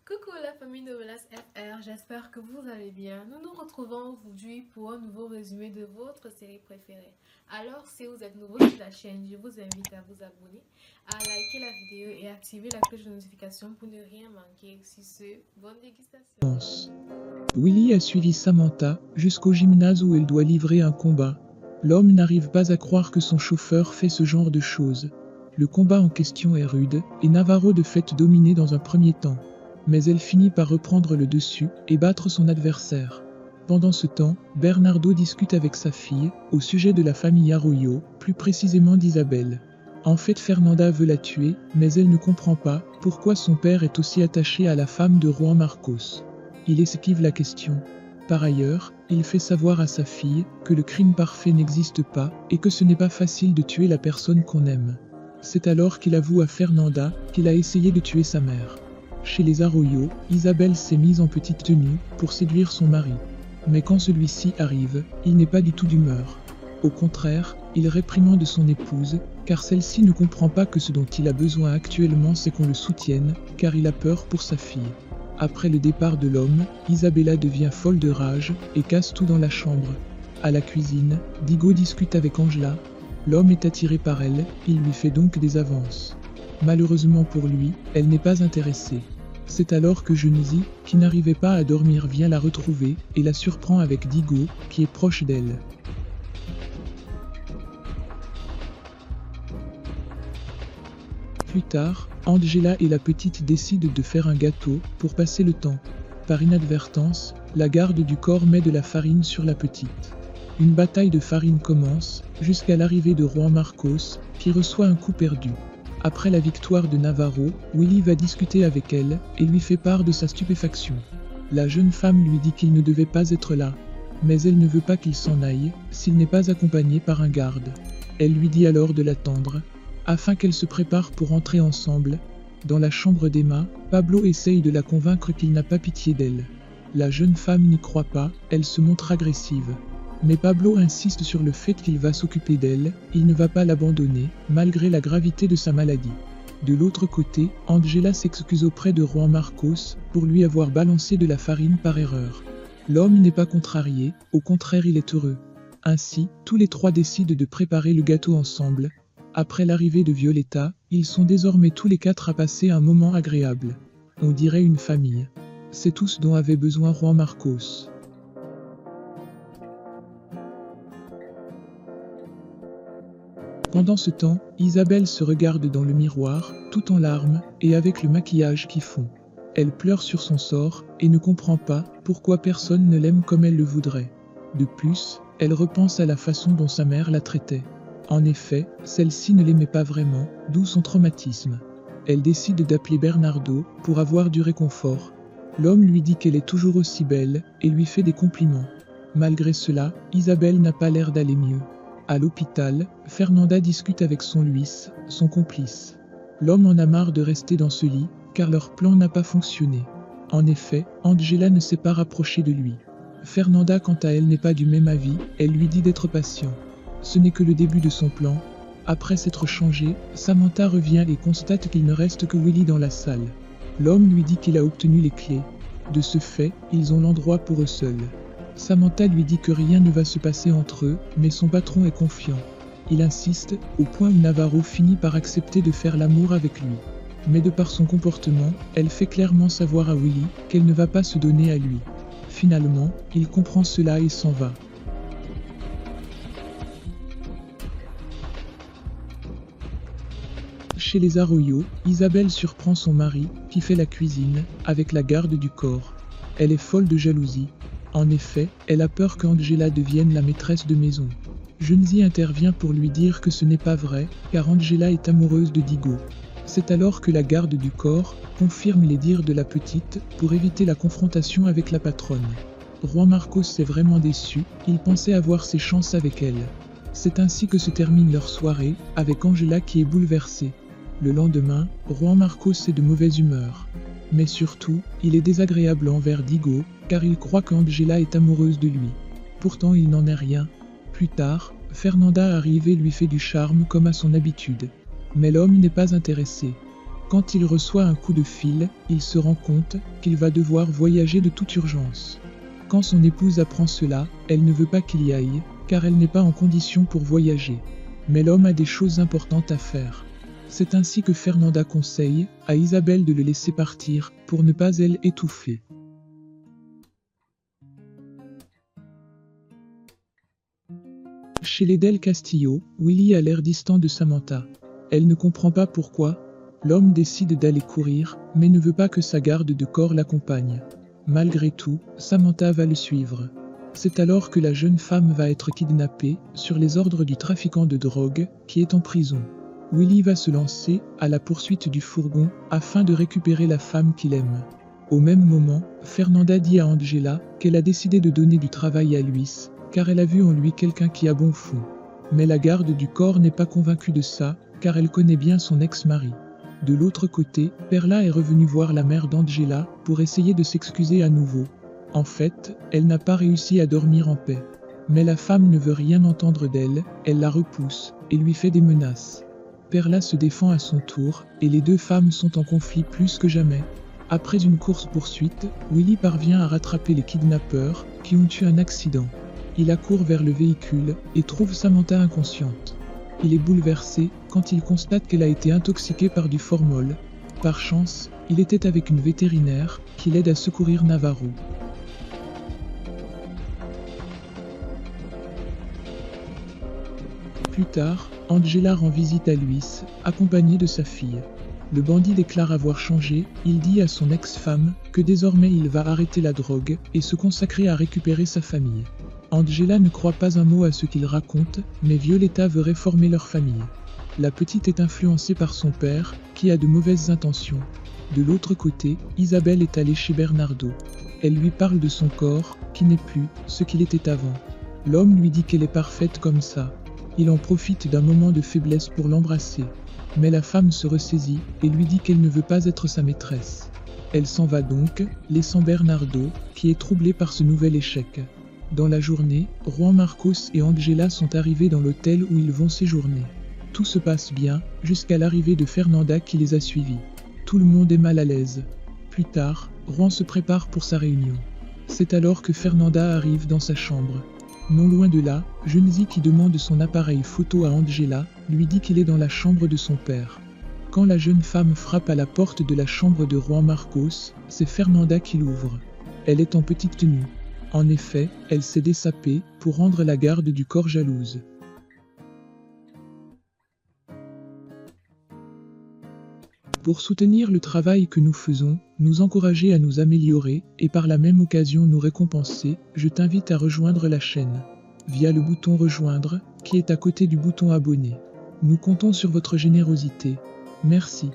Coucou la famille de Menace FR, j'espère que vous allez bien. Nous nous retrouvons aujourd'hui pour un nouveau résumé de votre série préférée. Alors si vous êtes nouveau sur la chaîne, je vous invite à vous abonner, à liker la vidéo et activer la cloche de notification pour ne rien manquer. Sur ce, bonne dégustation. Willy a suivi Samantha jusqu'au gymnase où elle doit livrer un combat. L'homme n'arrive pas à croire que son chauffeur fait ce genre de choses. Le combat en question est rude et Navarro de fait dominé dans un premier temps. Mais elle finit par reprendre le dessus et battre son adversaire. Pendant ce temps, Bernardo discute avec sa fille au sujet de la famille Arroyo, plus précisément d'Isabelle. En fait, Fernanda veut la tuer, mais elle ne comprend pas pourquoi son père est aussi attaché à la femme de Juan Marcos. Il esquive la question. Par ailleurs, il fait savoir à sa fille que le crime parfait n'existe pas et que ce n'est pas facile de tuer la personne qu'on aime. C'est alors qu'il avoue à Fernanda qu'il a essayé de tuer sa mère. Chez les Arroyo, Isabelle s'est mise en petite tenue pour séduire son mari. Mais quand celui-ci arrive, il n'est pas du tout d'humeur. Au contraire, il réprimande son épouse, car celle-ci ne comprend pas que ce dont il a besoin actuellement c'est qu'on le soutienne, car il a peur pour sa fille. Après le départ de l'homme, Isabella devient folle de rage et casse tout dans la chambre. À la cuisine, Diego discute avec Angela. L'homme est attiré par elle, il lui fait donc des avances. Malheureusement pour lui, elle n'est pas intéressée. C'est alors que Genesy, qui n'arrivait pas à dormir, vient la retrouver et la surprend avec Diego, qui est proche d'elle. Plus tard, Angela et la petite décident de faire un gâteau pour passer le temps. Par inadvertance, la garde du corps met de la farine sur la petite. Une bataille de farine commence, jusqu'à l'arrivée de Juan Marcos, qui reçoit un coup perdu. Après la victoire de Navarro, Willy va discuter avec elle et lui fait part de sa stupéfaction. La jeune femme lui dit qu'il ne devait pas être là, mais elle ne veut pas qu'il s'en aille s'il n'est pas accompagné par un garde. Elle lui dit alors de l'attendre, afin qu'elle se prépare pour entrer ensemble. Dans la chambre d'Emma, Pablo essaye de la convaincre qu'il n'a pas pitié d'elle. La jeune femme n'y croit pas, elle se montre agressive. Mais Pablo insiste sur le fait qu'il va s'occuper d'elle, il ne va pas l'abandonner, malgré la gravité de sa maladie. De l'autre côté, Angela s'excuse auprès de Juan Marcos pour lui avoir balancé de la farine par erreur. L'homme n'est pas contrarié, au contraire il est heureux. Ainsi, tous les trois décident de préparer le gâteau ensemble. Après l'arrivée de Violetta, ils sont désormais tous les quatre à passer un moment agréable. On dirait une famille. C'est tout ce dont avait besoin Juan Marcos. Pendant ce temps, Isabelle se regarde dans le miroir, tout en larmes, et avec le maquillage qui fond. Elle pleure sur son sort, et ne comprend pas pourquoi personne ne l'aime comme elle le voudrait. De plus, elle repense à la façon dont sa mère la traitait. En effet, celle-ci ne l'aimait pas vraiment, d'où son traumatisme. Elle décide d'appeler Bernardo pour avoir du réconfort. L'homme lui dit qu'elle est toujours aussi belle, et lui fait des compliments. Malgré cela, Isabelle n'a pas l'air d'aller mieux. À l'hôpital, Fernanda discute avec son Luis, son complice. L'homme en a marre de rester dans ce lit, car leur plan n'a pas fonctionné. En effet, Angela ne s'est pas rapprochée de lui. Fernanda, quant à elle, n'est pas du même avis, elle lui dit d'être patient. Ce n'est que le début de son plan. Après s'être changée, Samantha revient et constate qu'il ne reste que Willy dans la salle. L'homme lui dit qu'il a obtenu les clés. De ce fait, ils ont l'endroit pour eux seuls. Samantha lui dit que rien ne va se passer entre eux, mais son patron est confiant. Il insiste, au point où Navarro finit par accepter de faire l'amour avec lui. Mais de par son comportement, elle fait clairement savoir à Willy qu'elle ne va pas se donner à lui. Finalement, il comprend cela et s'en va. Chez les Arroyo, Isabelle surprend son mari, qui fait la cuisine, avec la garde du corps. Elle est folle de jalousie. En effet, elle a peur qu'Angela devienne la maîtresse de maison. Genesy intervient pour lui dire que ce n'est pas vrai, car Angela est amoureuse de Diego. C'est alors que la garde du corps confirme les dires de la petite pour éviter la confrontation avec la patronne. Juan Marcos est vraiment déçu, il pensait avoir ses chances avec elle. C'est ainsi que se termine leur soirée, avec Angela qui est bouleversée. Le lendemain, Juan Marcos est de mauvaise humeur. Mais surtout, il est désagréable envers Diego, car il croit qu'Angela est amoureuse de lui. Pourtant il n'en est rien. Plus tard, Fernanda arrive et lui fait du charme comme à son habitude. Mais l'homme n'est pas intéressé. Quand il reçoit un coup de fil, il se rend compte qu'il va devoir voyager de toute urgence. Quand son épouse apprend cela, elle ne veut pas qu'il y aille, car elle n'est pas en condition pour voyager. Mais l'homme a des choses importantes à faire. C'est ainsi que Fernanda conseille à Isabelle de le laisser partir pour ne pas elle étouffer. Chez les Del Castillo, Willy a l'air distant de Samantha. Elle ne comprend pas pourquoi. L'homme décide d'aller courir, mais ne veut pas que sa garde de corps l'accompagne. Malgré tout, Samantha va le suivre. C'est alors que la jeune femme va être kidnappée, sur les ordres du trafiquant de drogue, qui est en prison. Willy va se lancer à la poursuite du fourgon, afin de récupérer la femme qu'il aime. Au même moment, Fernanda dit à Angela qu'elle a décidé de donner du travail à Luis, car elle a vu en lui quelqu'un qui a bon fond. Mais la garde du corps n'est pas convaincue de ça, car elle connaît bien son ex-mari. De l'autre côté, Perla est revenue voir la mère d'Angela pour essayer de s'excuser à nouveau. En fait, elle n'a pas réussi à dormir en paix. Mais la femme ne veut rien entendre d'elle, elle la repousse et lui fait des menaces. Perla se défend à son tour et les deux femmes sont en conflit plus que jamais. Après une course-poursuite, Willy parvient à rattraper les kidnappeurs qui ont eu un accident. Il accourt vers le véhicule et trouve Samantha inconsciente. Il est bouleversé quand il constate qu'elle a été intoxiquée par du formol. Par chance, il était avec une vétérinaire qui l'aide à secourir Navarro. Plus tard, Angela rend visite à Luis, accompagnée de sa fille. Le bandit déclare avoir changé, il dit à son ex-femme que désormais il va arrêter la drogue et se consacrer à récupérer sa famille. Angela ne croit pas un mot à ce qu'il raconte, mais Violetta veut réformer leur famille. La petite est influencée par son père, qui a de mauvaises intentions. De l'autre côté, Isabelle est allée chez Bernardo. Elle lui parle de son corps, qui n'est plus ce qu'il était avant. L'homme lui dit qu'elle est parfaite comme ça. Il en profite d'un moment de faiblesse pour l'embrasser. Mais la femme se ressaisit et lui dit qu'elle ne veut pas être sa maîtresse. Elle s'en va donc, laissant Bernardo, qui est troublé par ce nouvel échec. Dans la journée, Juan Marcos et Angela sont arrivés dans l'hôtel où ils vont séjourner. Tout se passe bien, jusqu'à l'arrivée de Fernanda qui les a suivis. Tout le monde est mal à l'aise. Plus tard, Juan se prépare pour sa réunion. C'est alors que Fernanda arrive dans sa chambre. Non loin de là, Junzi qui demande son appareil photo à Angela, lui dit qu'il est dans la chambre de son père. Quand la jeune femme frappe à la porte de la chambre de Juan Marcos, c'est Fernanda qui l'ouvre. Elle est en petite tenue. En effet, elle s'est dessapée pour rendre la garde du corps jalouse. Pour soutenir le travail que nous faisons, nous encourager à nous améliorer et par la même occasion nous récompenser, je t'invite à rejoindre la chaîne via le bouton rejoindre qui est à côté du bouton abonner. Nous comptons sur votre générosité. Merci.